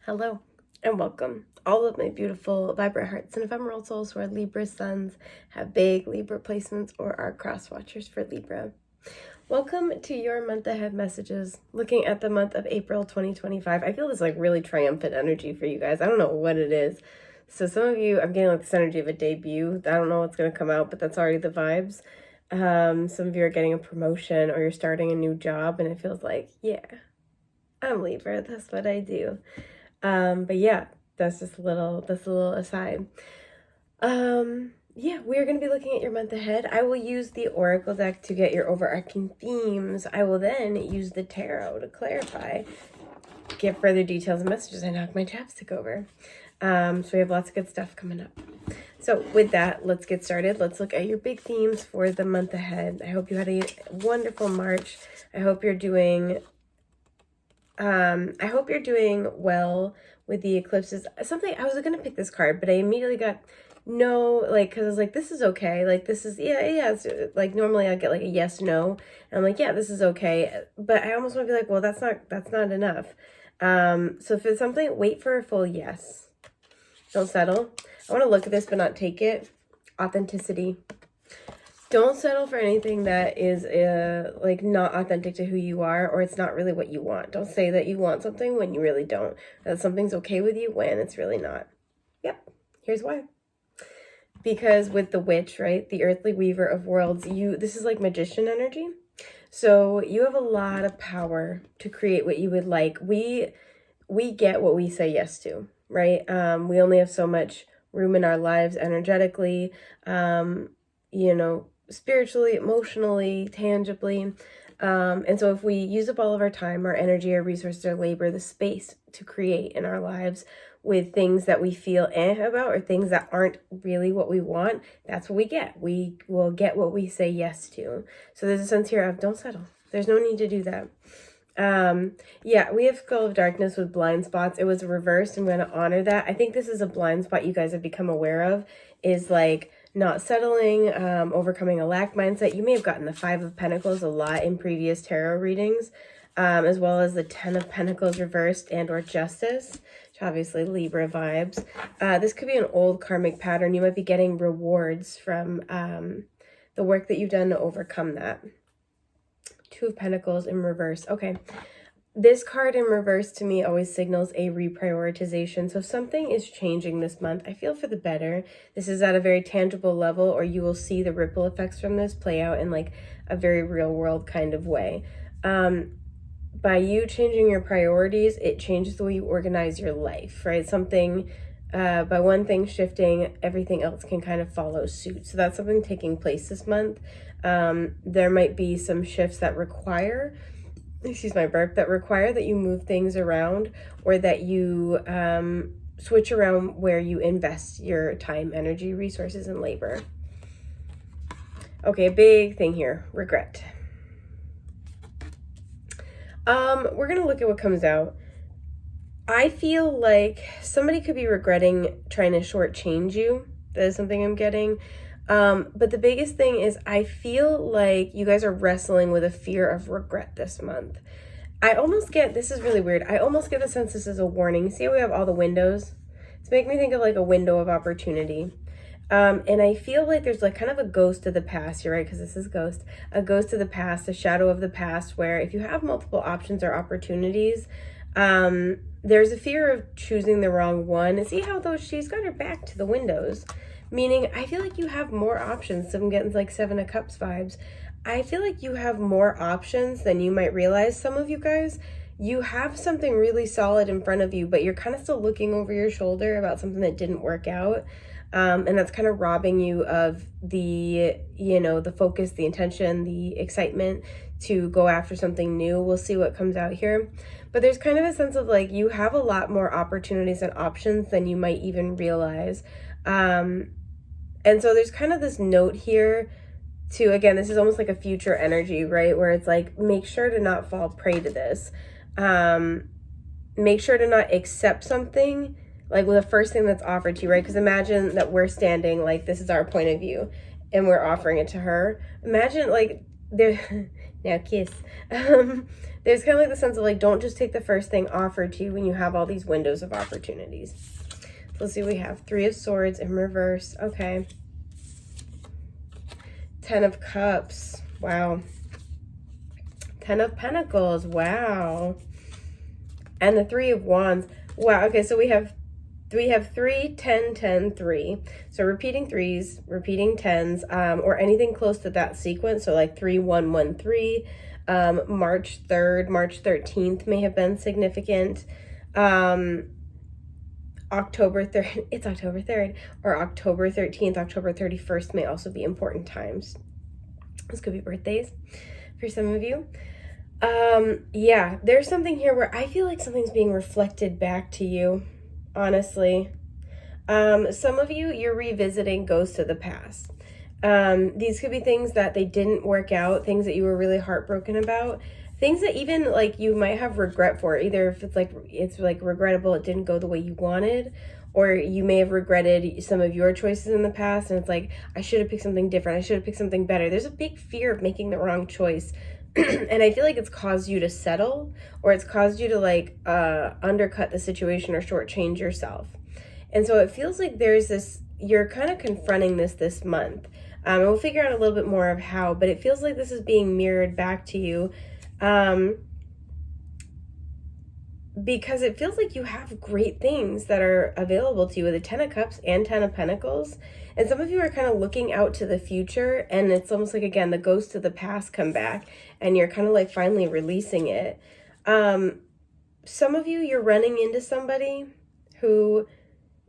Hello and welcome, all of my beautiful, vibrant hearts and ephemeral souls who are Libra suns, have big Libra placements, or are cross watchers for Libra. Welcome to your month ahead messages, looking at the month of April 2025. I feel this like really triumphant energy for you guys. I don't know what it is. So some of you, I'm getting like this energy of a debut. I don't know what's going to come out, but that's already the vibes. Some of you are getting a promotion or you're starting a new job and it feels like, yeah, I'm Libra. That's what I do. But yeah, that's just a little aside. Yeah, we're going to be looking at your month ahead. I will use the Oracle deck to get your overarching themes. I will then use the tarot to clarify, give further details and messages. I knock my chapstick over. So we have lots of good stuff coming up. So with that, let's get started. Let's look at your big themes for the month ahead. I hope you had a wonderful March. I hope you're doing well with the eclipses. Something, I was going to pick this card, but I immediately got no, like, because I was like, this is okay. Like, this is, yeah, it's, like, normally I get like a yes, no. And I'm like, yeah, this is okay. But I almost want to be like, well, that's not enough. So if it's something, wait for a full yes. Don't settle. I want to look at this, but not take it. Authenticity. Don't settle for anything that is like not authentic to who you are, or it's not really what you want. Don't say that you want something when you really don't. That something's okay with you when it's really not. Yep. Here's why. Because with the witch, right, the earthly weaver of worlds, this is like magician energy. So you have a lot of power to create what you would like. We get what we say yes to, right? We only have so much room in our lives energetically, spiritually, emotionally, tangibly. And so if we use up all of our time, our energy, our resources, our labor, the space to create in our lives with things that we feel about or things that aren't really what we want, that's what we get. We will get what we say yes to. So there's a sense here of don't settle. There's no need to do that. Yeah, we have Skull of Darkness with blind spots. It was reversed. I'm going to honor that. I think this is a blind spot you guys have become aware of, is like not settling, overcoming a lack mindset. You may have gotten the 5 of Pentacles a lot in previous tarot readings, as well as the 10 of Pentacles reversed and or Justice, which obviously Libra vibes. This could be an old karmic pattern. You might be getting rewards from the work that you've done to overcome that. 2 of Pentacles in reverse. Okay. This card in reverse to me always signals a reprioritization. So something is changing this month. I feel for the better. This is at a very tangible level, or you will see the ripple effects from this play out in like a very real world kind of way. By you changing your priorities, it changes the way you organize your life, right? Something, by one thing shifting, everything else can kind of follow suit. So that's something taking place this month. There might be some shifts that require, that require that you move things around, or that you switch around where you invest your time, energy, resources, and labor. Okay, big thing here, regret. We're going to look at what comes out. I feel like somebody could be regretting trying to shortchange you. That is something I'm getting. But the biggest thing is I feel like you guys are wrestling with a fear of regret this month. I almost get, this is really weird, I almost get the sense this is a warning. See how we have all the windows? It's making me think of like a window of opportunity. And I feel like there's like kind of a ghost of the past. You're right, because this is ghost. A ghost of the past, a shadow of the past, where if you have multiple options or opportunities, there's a fear of choosing the wrong one. And see how though she's got her back to the windows. Meaning, I feel like you have more options. So I'm getting like 7 of Cups vibes. I feel like you have more options than you might realize. Some of you guys, you have something really solid in front of you, but you're kind of still looking over your shoulder about something that didn't work out. And that's kind of robbing you of the, the focus, the intention, the excitement to go after something new. We'll see what comes out here. But there's kind of a sense of like you have a lot more opportunities and options than you might even realize. And so there's kind of this note here to, again, this is almost like a future energy, right? Where it's like, make sure to not fall prey to this. Make sure to not accept something like with the first thing that's offered to you, right? Because imagine that we're standing, like this is our point of view and we're offering it to her. Imagine like Now kiss. There's kind of like the sense of like, don't just take the first thing offered to you when you have all these windows of opportunities. So let's see, we have 3 of Swords in reverse. Okay. 10 of Cups. Wow. 10 of Pentacles. Wow. And the 3 of Wands. Wow. Okay, so we have 3, 10, 10, 3. So repeating 3s, repeating 10s, or anything close to that sequence. So like 3, 1, 1, 3. March 3rd, March 13th may have been significant. October 3rd, it's October 3rd, or October 13th, October 31st may also be important times. This could be birthdays for some of you. Yeah, there's something here where I feel like something's being reflected back to you, honestly. Some of you, you're revisiting ghosts of the past. These could be things that they didn't work out, things that you were really heartbroken about, things that even like you might have regret for, either if it's like regrettable it didn't go the way you wanted, or you may have regretted some of your choices in the past and it's like, I should have picked something different, I should have picked something better. There's a big fear of making the wrong choice. And I feel like it's caused you to settle, or it's caused you to like undercut the situation or shortchange yourself. And so it feels like there's this, you're kind of confronting this month. And we'll figure out a little bit more of how, but it feels like this is being mirrored back to you. Because it feels like you have great things that are available to you with the 10 of Cups and 10 of Pentacles. And some of you are kind of looking out to the future, and it's almost like, again, the ghosts of the past come back and you're kind of like finally releasing it. Some of you, you're running into somebody who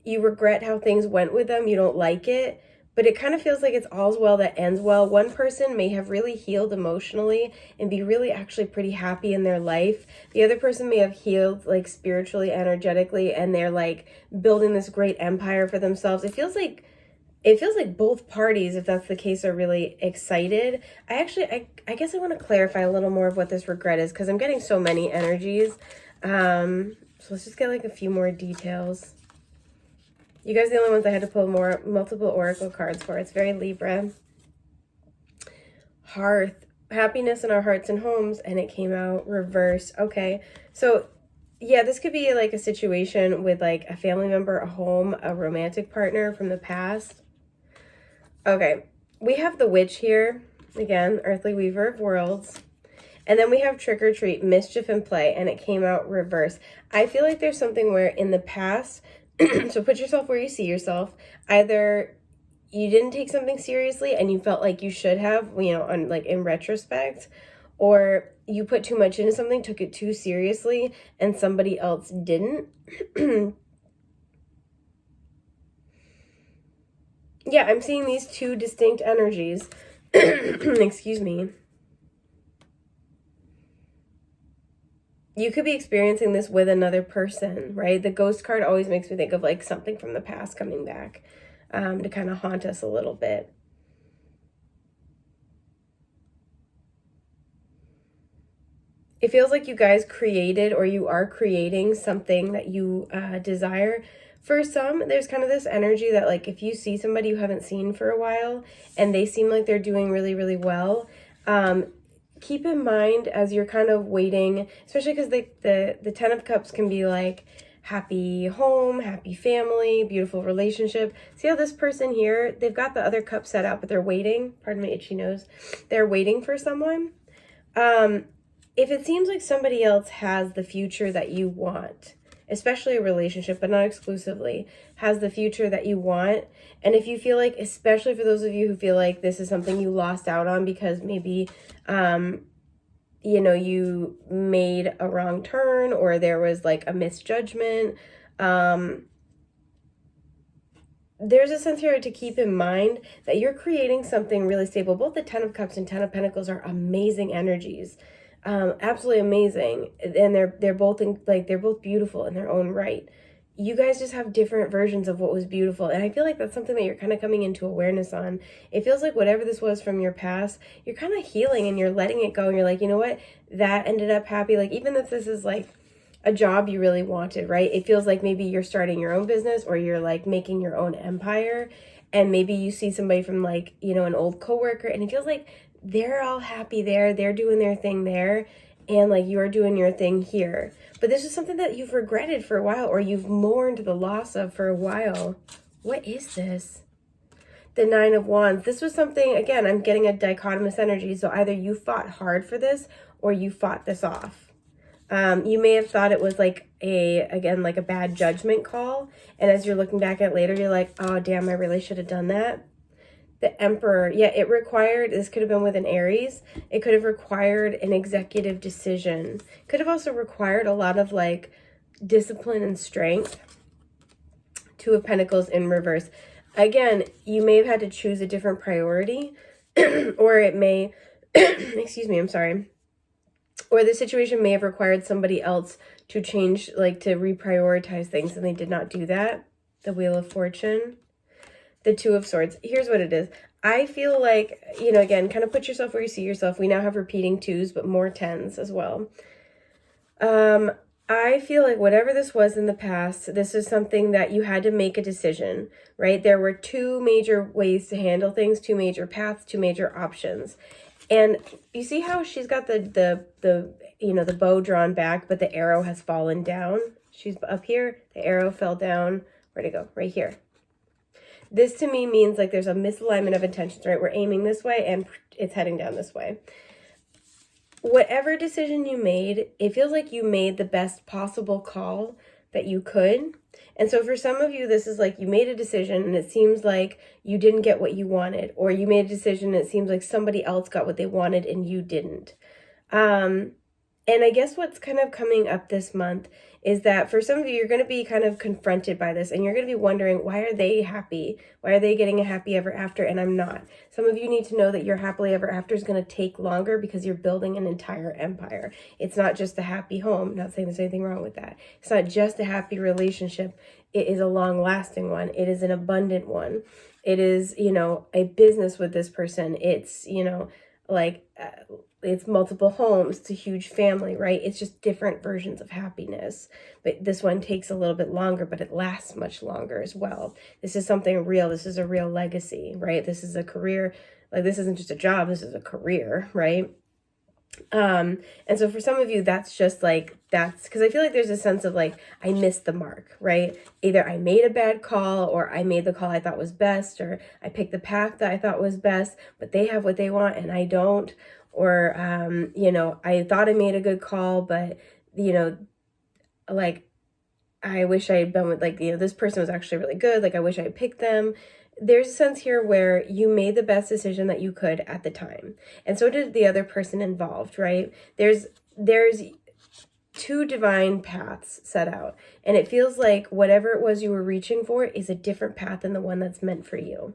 you regret how things went with them. You don't like it, but it kind of feels like it's all's well that ends well. One person may have really healed emotionally and be really actually pretty happy in their life. The other person may have healed like spiritually, energetically, and they're like building this great empire for themselves. It feels like both parties, if that's the case, are really excited. I guess I want to clarify a little more of what this regret is, because I'm getting so many energies. So let's just get like a few more details. You guys are the only ones I had to pull multiple oracle cards for. It's very Libra. Hearth, happiness in our hearts and homes, and it came out reverse. Okay, so yeah, this could be like a situation with like a family member, a home, a romantic partner from the past. Okay, we have the Witch here. Again, Earthly Weaver of Worlds. And then we have Trick or Treat, Mischief and Play, and it came out reverse. I feel like there's something where in the past, so put yourself where you see yourself. Either you didn't take something seriously and you felt like you should have, you know, on like in retrospect, or you put too much into something, took it too seriously, and somebody else didn't. Yeah, I'm seeing these two distinct energies. Excuse me. You could be experiencing this with another person, right? The ghost card always makes me think of like something from the past coming back to kind of haunt us a little bit. It feels like you guys created, or you are creating something that you desire. For some, there's kind of this energy that like if you see somebody you haven't seen for a while and they seem like they're doing really, really well, keep in mind as you're kind of waiting, especially because the 10 of Cups can be like happy home, happy family, beautiful relationship. See how this person here, they've got the other cup set out, but they're waiting. Pardon my itchy nose. They're waiting for someone. If it seems like somebody else has the future that you want, especially a relationship, but not exclusively, has the future that you want, and if you feel like, especially for those of you who feel like this is something you lost out on because maybe, you know, you made a wrong turn or there was like a misjudgment, there's a sense here to keep in mind that you're creating something really stable. Both the 10 of Cups and 10 of Pentacles are amazing energies. Absolutely amazing, and they're both they're both beautiful in their own right. You guys just have different versions of what was beautiful, and I feel like that's something that you're kind of coming into awareness on. It feels like whatever this was from your past, you're kind of healing and you're letting it go, and you're like, you know what, that ended up happy. Like even if this is like a job you really wanted, right? It feels like maybe you're starting your own business or you're like making your own empire, and maybe you see somebody from like, you know, an old coworker, and it feels like they're all happy there. They're doing their thing there. And like you're doing your thing here. But this is something that you've regretted for a while, or you've mourned the loss of for a while. What is this? The Nine of Wands. This was something, again, I'm getting a dichotomous energy. So either you fought hard for this or you fought this off. You may have thought it was like like a bad judgment call. And as you're looking back at it later, you're like, oh, damn, I really should have done that. The Emperor, yeah, it required, this could have been with an Aries. It could have required an executive decision. Could have also required a lot of like discipline and strength. Two of Pentacles in reverse. Again, you may have had to choose a different priority, or it may, excuse me, I'm sorry. Or the situation may have required somebody else to change, like to reprioritize things, and they did not do that. The Wheel of Fortune. The Two of Swords. Here's what it is. I feel like, you know, again, kind of put yourself where you see yourself. We now have repeating twos, but more tens as well. I feel like whatever this was in the past, this is something that you had to make a decision, right? There were two major ways to handle things, two major paths, two major options. And you see how she's got the you know, the bow drawn back, but the arrow has fallen down. She's up here, the arrow fell down. Where'd it go? Right here. This to me means like there's a misalignment of intentions, right? We're aiming this way and it's heading down this way. Whatever decision you made, it feels like you made the best possible call that you could. And so for some of you, this is like you made a decision and it seems like you didn't get what you wanted, or you made a decision and it seems like somebody else got what they wanted and you didn't. And I guess what's kind of coming up this month is that for some of you, you're going to be kind of confronted by this and you're going to be wondering, why are they happy? Why are they getting a happy ever after and I'm not? Some of you need to know that your happily ever after is going to take longer because you're building an entire empire. It's not just a happy home. I'm not saying there's anything wrong with that. It's not just a happy relationship. It is a long-lasting one. It is an abundant one. It is, you know, a business with this person. It's, you know, like it's multiple homes, it's a huge family, right? It's just different versions of happiness. But this one takes a little bit longer, but it lasts much longer as well. This is something real. This is a real legacy, right? This is a career. Like this isn't just a job, this is a career, right? And so for some of you, that's just like, that's because I feel like there's a sense of like, I missed the mark, right? Either I made a bad call or I made the call I thought was best, or I picked the path that I thought was best, but they have what they want and I don't. Or, you know, I thought I made a good call, but, you know, like, I wish I had been with, like, you know, this person was actually really good. Like, I wish I had picked them. There's a sense here where you made the best decision that you could at the time. And so did the other person involved, right? There's two divine paths set out. And it feels like whatever it was you were reaching for is a different path than the one that's meant for you.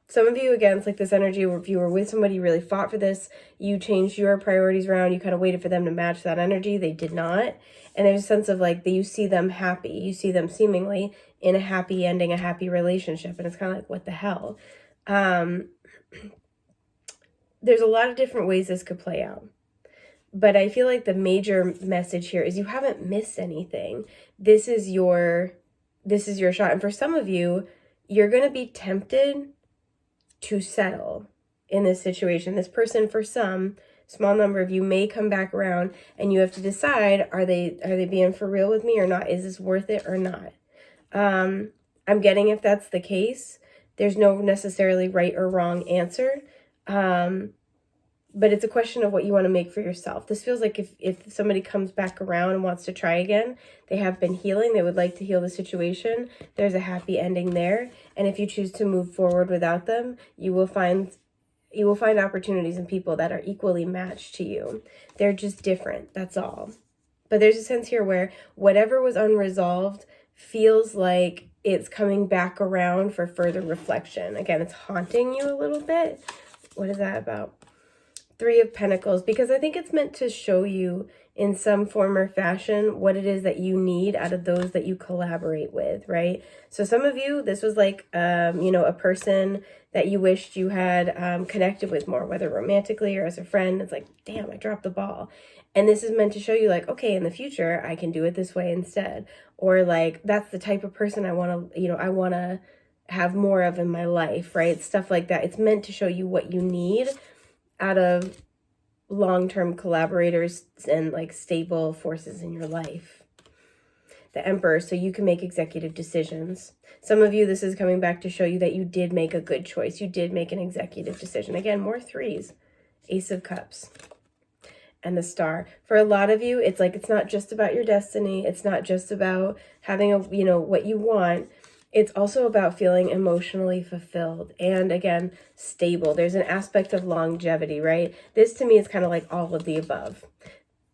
Some of you, again, it's like this energy where if you were with somebody, you really fought for this, you changed your priorities around, you kind of waited for them to match that energy. They did not. And there's a sense of like that you see them happy. You see them seemingly in a happy ending, a happy relationship. And it's kind of like, what the hell? There's a lot of different ways this could play out. But I feel like the major message here is you haven't missed anything. This is your shot. And for some of you, you're going to be tempted to settle in this situation. This person, for some small number of you, may come back around and you have to decide, are they being for real with me or not? Is this worth it or not? I'm getting if that's the case, there's no necessarily right or wrong answer. But it's a question of what you want to make for yourself. This feels like if somebody comes back around and wants to try again, they have been healing, they would like to heal the situation, there's a happy ending there. And if you choose to move forward without them, you will find opportunities and people that are equally matched to you. They're just different, that's all. But there's a sense here where whatever was unresolved feels like it's coming back around for further reflection. Again, it's haunting you a little bit. What is that about? Three of Pentacles, because I think it's meant to show you in some form or fashion what it is that you need out of those that you collaborate with, right? So some of you, this was like, you know, a person that you wished you had connected with more, whether romantically or as a friend. It's like, damn, I dropped the ball. And this is meant to show you like, okay, in the future, I can do it this way instead. Or like, that's the type of person I want to, you know, I want to have more of in my life, right? Stuff like that. It's meant to show you what you need out of long-term collaborators and like stable forces in your life. The Emperor, so you can make executive decisions. Some of you, this is coming back to show you that you did make a good choice. You did make an executive decision. Again, more threes. Ace of Cups. And the Star. For a lot of you, it's like, it's not just about your destiny. It's not just about having a, what you want. It's also about feeling emotionally fulfilled and, again, stable. There's an aspect of longevity, right? This to me is kind of like all of the above.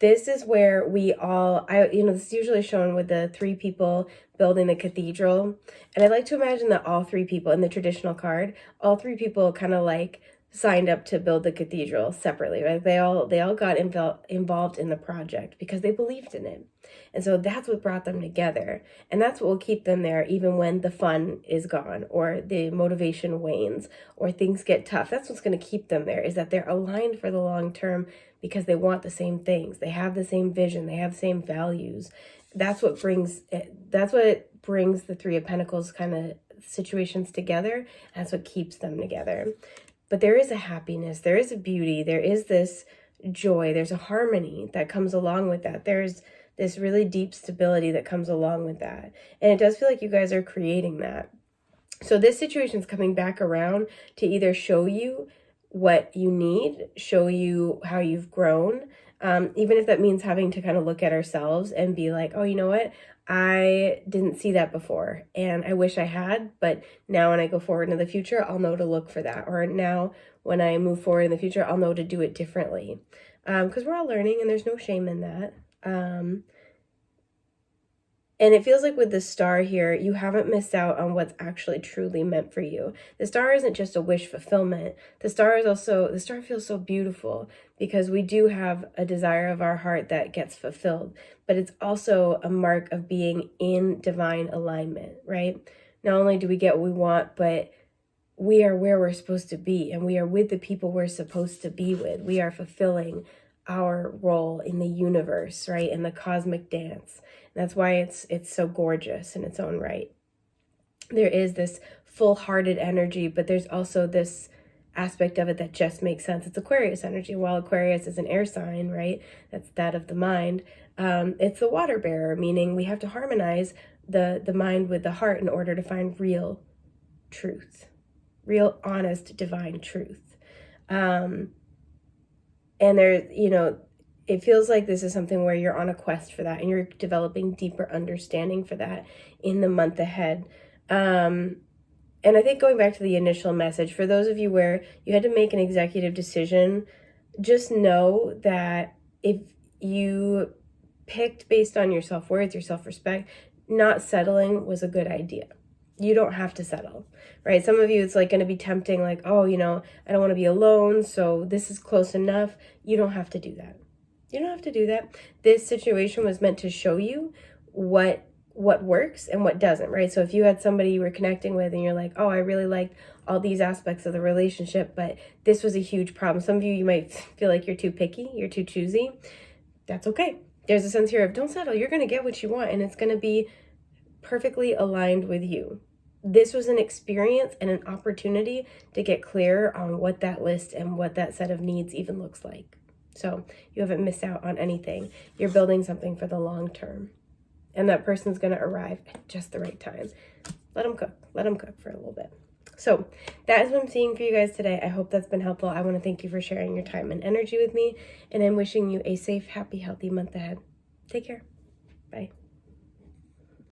This is where we all, this is usually shown with the 3 people building the cathedral. And I like to imagine that all 3 people in the traditional card, all 3 people kind of like signed up to build the cathedral separately, right? They all got involved in the project because they believed in it. And so that's what brought them together. And that's what will keep them there even when the fun is gone or the motivation wanes or things get tough. That's what's going to keep them there, is that they're aligned for the long term because they want the same things. They have the same vision. They have the same values. That's what brings the 3 of Pentacles kind of situations together. That's what keeps them together. But there is a happiness, there is a beauty, there is this joy, there's a harmony that comes along with that. There's this really deep stability that comes along with that. And it does feel like you guys are creating that. So this situation is coming back around to either show you what you need, show you how you've grown, even if that means having to kind of look at ourselves and be like, oh, you know what? I didn't see that before and I wish I had, but now when I go forward into the future, I'll know to look for that. Or now when I move forward in the future, I'll know to do it differently. Because we're all learning and there's no shame in that. And it feels like with the Star here, you haven't missed out on what's actually truly meant for you. The Star isn't just a wish fulfillment. The Star feels so beautiful because we do have a desire of our heart that gets fulfilled, but it's also a mark of being in divine alignment, right? Not only do we get what we want, but we are where we're supposed to be and we are with the people we're supposed to be with. We are fulfilling our role in the universe, right? In the cosmic dance. And that's why it's so gorgeous in its own right. There is this full-hearted energy, but there's also this aspect of it that just makes sense. It's Aquarius energy. While Aquarius is an air sign, right? That's that of the mind. It's the water bearer, meaning we have to harmonize the mind with the heart in order to find real truth, real honest divine truth. And there, it feels like this is something where you're on a quest for that and you're developing deeper understanding for that in the month ahead. And I think going back to the initial message, for those of you where you had to make an executive decision, just know that if you picked based on your self-worth, your self-respect, not settling was a good idea. You don't have to settle, right? Some of you, it's like going to be tempting, like, oh, I don't want to be alone, so this is close enough. You don't have to do that. You don't have to do that. This situation was meant to show you what works and what doesn't, right? So if you had somebody you were connecting with and you're like, oh, I really liked all these aspects of the relationship, but this was a huge problem. Some of you might feel like you're too picky, you're too choosy. That's okay. There's a sense here of don't settle. You're going to get what you want and it's going to be perfectly aligned with you. This was an experience and an opportunity to get clear on what that list and what that set of needs even looks like. So you haven't missed out on anything. You're building something for the long term. And that person's going to arrive at just the right time. Let them cook. Let them cook for a little bit. So that is what I'm seeing for you guys today. I hope that's been helpful. I want to thank you for sharing your time and energy with me. And I'm wishing you a safe, happy, healthy month ahead. Take care. Bye.